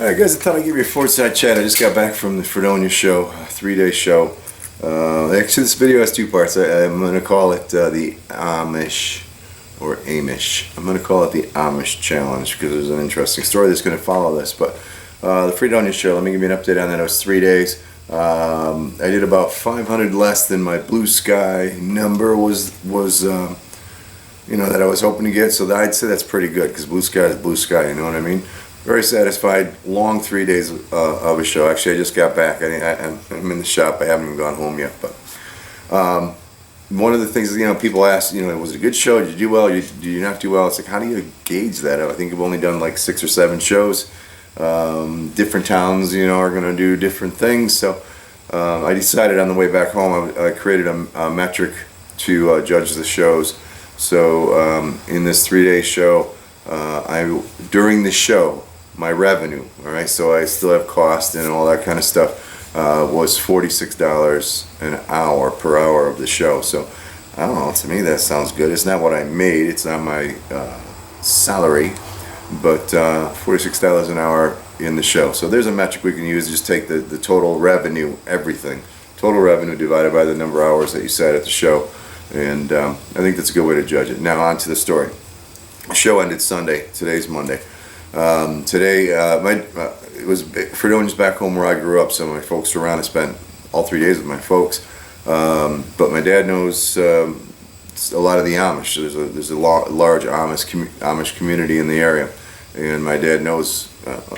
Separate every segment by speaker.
Speaker 1: Alright guys, I thought I'd give you a Forgeside chat. I just got back from the Fredonia show, a 3-day show. Actually this video has two parts. I'm going to call it the Amish, or Amish. I'm going to call it the Amish challenge because there's an interesting story that's going to follow this. But the Fredonia show, let me give you an update on that. It was 3 days. I did about 500 less than my blue sky number was you know, that I was hoping to get. So I'd say that's pretty good because blue sky is blue sky, you know what I mean? Very satisfied. Long 3 days of a show. Actually, I just got back. I'm in the shop. I haven't even gone home yet. But one of the things, you know, people ask, you know, was it a good show? Did you do well? Did you not do well? It's like, how do you gauge that? I think I've only done like 6 or 7 shows. Different towns, you know, are going to do different things. So I decided on the way back home, I created a metric to judge the shows. So in this 3-day show, during the show, my revenue, all right, so I still have cost and all that kind of stuff, was $46 an hour per hour of the show. So I don't know, to me that sounds good. It's not what I made, it's not my salary, but $46 an hour in the show. So there's a metric we can use. Just take the total revenue, everything, total revenue divided by the number of hours that you sat at the show, and I think that's a good way to judge it. Now on to the story. The show ended Sunday. Today's Monday. Today, it was Fredonia's back home where I grew up. So my folks were around. I spent all 3 days with my folks. But my dad knows a lot of the Amish. There's a large Amish community in the area, and my dad knows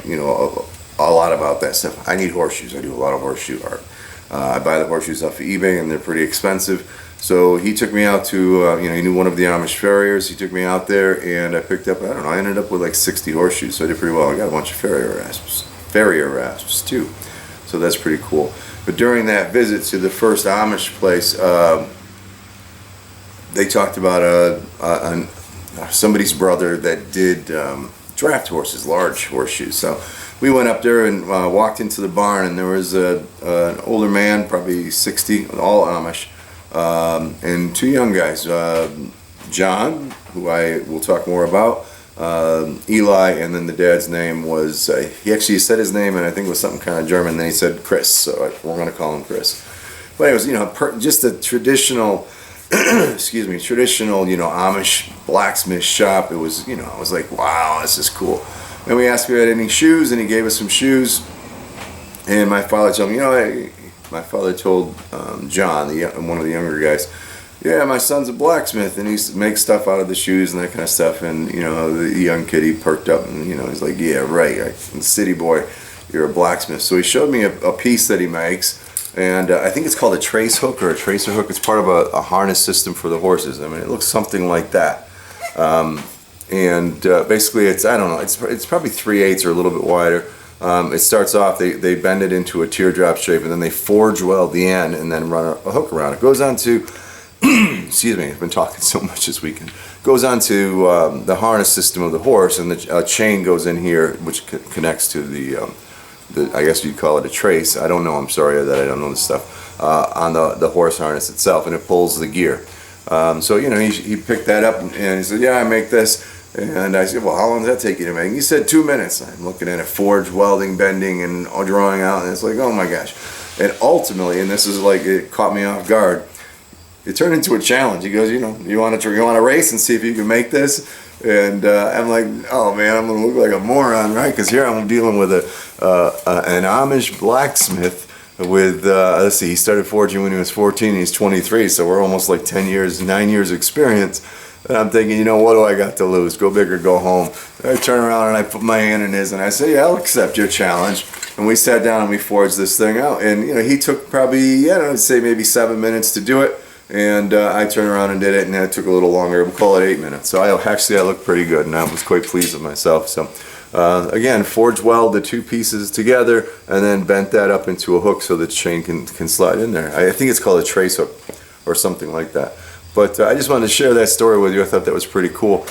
Speaker 1: you know, a lot about that stuff. I need horseshoes. I do a lot of horseshoe art. I buy the horseshoes off of eBay, and they're pretty expensive. So he took me out to, you know, he knew one of the Amish farriers. He took me out there, and I picked up, I don't know, I ended up with like 60 horseshoes, so I did pretty well. I got a bunch of farrier rasps too, so that's pretty cool. But during that visit to the first Amish place, they talked about somebody's brother that did draft horses, large horseshoes. So we went up there and walked into the barn, and there was an older man, probably 60, all Amish, and 2 young guys, John, who I will talk more about, Eli, and then the dad's name was, he actually said his name, and I think it was something kind of German, then he said Chris, so we're going to call him Chris. But anyways, you know, just a traditional, excuse me, traditional, you know, Amish blacksmith shop. It was, you know, I was like, wow, this is cool. And we asked if he had any shoes, and he gave us some shoes, and my father told me, you know, my father told John, one of the younger guys, yeah, my son's a blacksmith, and he makes stuff out of the shoes and that kind of stuff. And you know, the young kid, he perked up, and you know, he's like, yeah, right, city boy, you're a blacksmith. So he showed me a piece that he makes, and I think it's called a trace hook or a tracer hook. It's part of a harness system for the horses. I mean, it looks something like that. Basically, it's, I don't know, it's probably 3/8 or a little bit wider. It starts off, they bend it into a teardrop shape, and then they forge weld the end and then run a hook around it. Goes on to, excuse me, I've been talking so much this weekend. Goes on to the harness system of the horse, and the chain goes in here, which connects to the, I guess you'd call it a trace. I don't know, I'm sorry that I don't know this stuff, on the horse harness itself, and it pulls the gear. So, you know, he picked that up, and he said, yeah, I make this. And I said, well, how long does that take you to make? And he said 2 minutes. I'm looking at it, forge, welding, bending, and drawing out, and it's like, oh my gosh. And ultimately, and this is like, it caught me off guard, it turned into a challenge. He goes, you know, you want to race and see if you can make this? And I'm like, oh man, I'm going to look like a moron, right? Because here I'm dealing with an Amish blacksmith with, let's see, he started forging when he was 14, he's 23, so we're almost like 9 years experience. And I'm thinking, you know, what do I got to lose? Go big or go home. I turn around and I put my hand in his, and I say, yeah, I'll accept your challenge. And we sat down and we forged this thing out. And, you know, he took probably, I don't know, I'd say maybe 7 minutes to do it. And I turned around and did it, and it took a little longer. We'll call it 8 minutes. So I looked pretty good, and I was quite pleased with myself. So, again, forge weld the 2 pieces together, and then bent that up into a hook so the chain can slide in there. I think it's called a trace hook or something like that. But I just wanted to share that story with you. I thought that was pretty cool.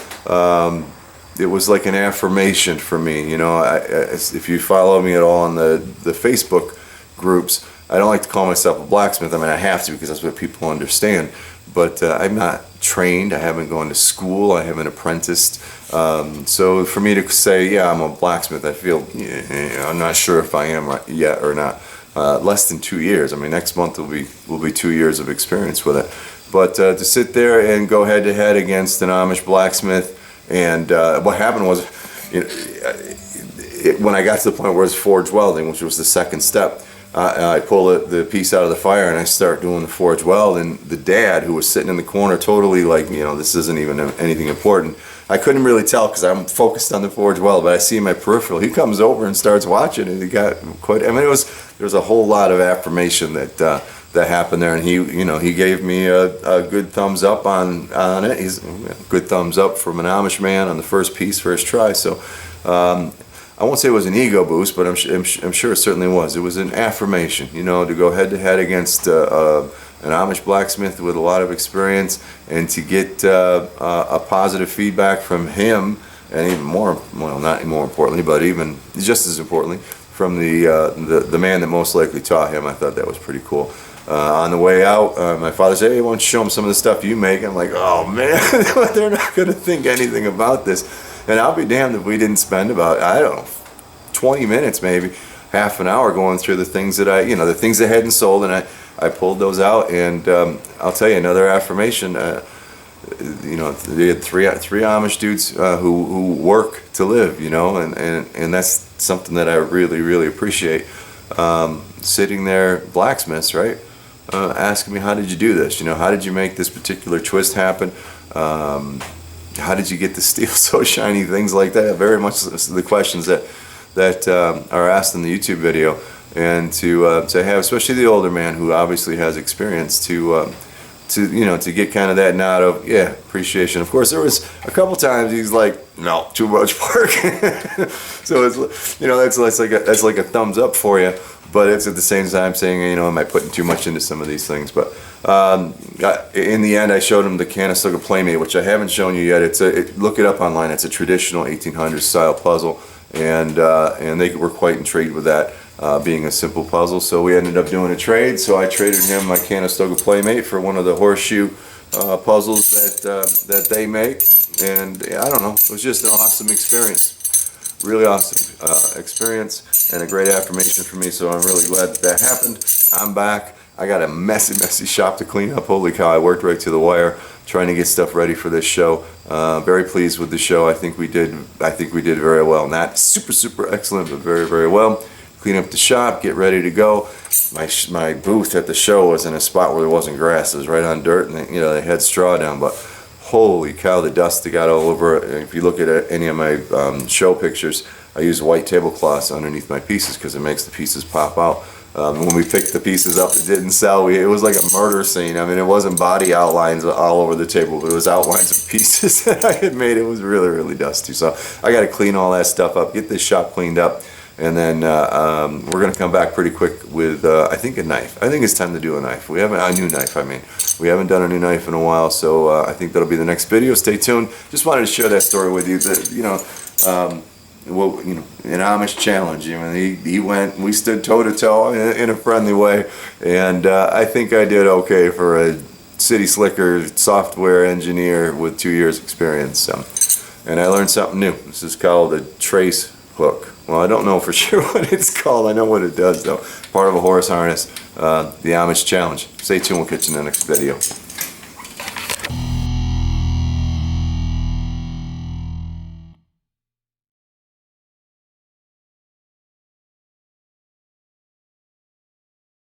Speaker 1: It was like an affirmation for me. You know, if you follow me at all on the Facebook groups, I don't like to call myself a blacksmith. I mean, I have to because that's what people understand. But I'm not trained, I haven't gone to school, I haven't apprenticed. So for me to say, yeah, I'm a blacksmith, I feel, I'm not sure if I am yet or not. Less than 2 years. I mean, next month will be 2 years of experience with it. But to sit there and go head to head against an Amish blacksmith, and what happened was, when I got to the point where it's forge welding, which was the second step, I pull the piece out of the fire and I start doing the forge weld, and the dad, who was sitting in the corner totally like, this isn't even anything important, I couldn't really tell because I'm focused on the forge weld, but I see in my peripheral, he comes over and starts watching, and he got quite, I mean, there was a whole lot of affirmation that happened there, and he gave me a good thumbs up on it. He's good thumbs up from an Amish man on the first piece, first try. So I won't say it was an ego boost, but I'm sure it certainly was. It was an affirmation, to go head to head against an Amish blacksmith with a lot of experience, and to get a positive feedback from him, and even more, well, not more importantly, but even just as importantly, from the man that most likely taught him. I thought that was pretty cool. On the way out, my father said, "Hey, why don't you show them some of the stuff you make?" I'm like, "Oh man, they're not going to think anything about this." And I'll be damned if we didn't spend about, I don't know, 20 minutes, maybe half an hour, going through the things that the things that hadn't sold, and I pulled those out. And I'll tell you another affirmation. They had three Amish dudes who work to live, and that's something that I really, really appreciate. Sitting there, blacksmiths, right? Asking me, how did you do this? How did you make this particular twist happen? How did you get the steel so shiny? Things like that. Very much the questions that are asked in the YouTube video, and to have, especially the older man who obviously has experience, to get kind of that nod of appreciation. Of course, there was a couple times he's like, no, too much work. So it's that's like a thumbs up for you. But it's at the same time saying, am I putting too much into some of these things? But in the end, I showed him the Conestoga Playmate, which I haven't shown you yet. Look it up online. It's a traditional 1800s style puzzle, and they were quite intrigued with that being a simple puzzle. So we ended up doing a trade. So I traded him my Conestoga Playmate for one of the horseshoe puzzles that they make, and I don't know. It was just an awesome experience. Really awesome experience, and a great affirmation for me, so I'm really glad that happened. I'm back. I got a messy shop to clean up. Holy cow, I worked right to the wire trying to get stuff ready for this show. Very pleased with the show. I think we did very well. Not super excellent, but very, very well. Clean up the shop, get ready to go. My booth at the show was in a spot where there wasn't grass. It was right on dirt, and they had straw down, but holy cow, the dust that got all over it. If you look at any of my show pictures, I use white tablecloths underneath my pieces because it makes the pieces pop out. When we picked the pieces up that didn't sell, it was like a murder scene. I mean, it wasn't body outlines all over the table, but it was outlines of pieces that I had made. It was really, really dusty. So I got to clean all that stuff up, get this shop cleaned up, and then we're going to come back pretty quick with, I think, a knife. I think it's time to do a knife. We haven't, a new knife, I mean. We haven't done a new knife in a while, so I think that'll be the next video. Stay tuned. Just wanted to share that story with you. That, an Amish challenge. He went. We stood toe to toe in a friendly way, and I think I did okay for a city slicker software engineer with 2 years experience. And I learned something new. This is called a trace hook. Well, I don't know for sure what it's called. I know what it does, though. Part of a horse harness, the Amish challenge. Stay tuned. We'll catch you in the next video.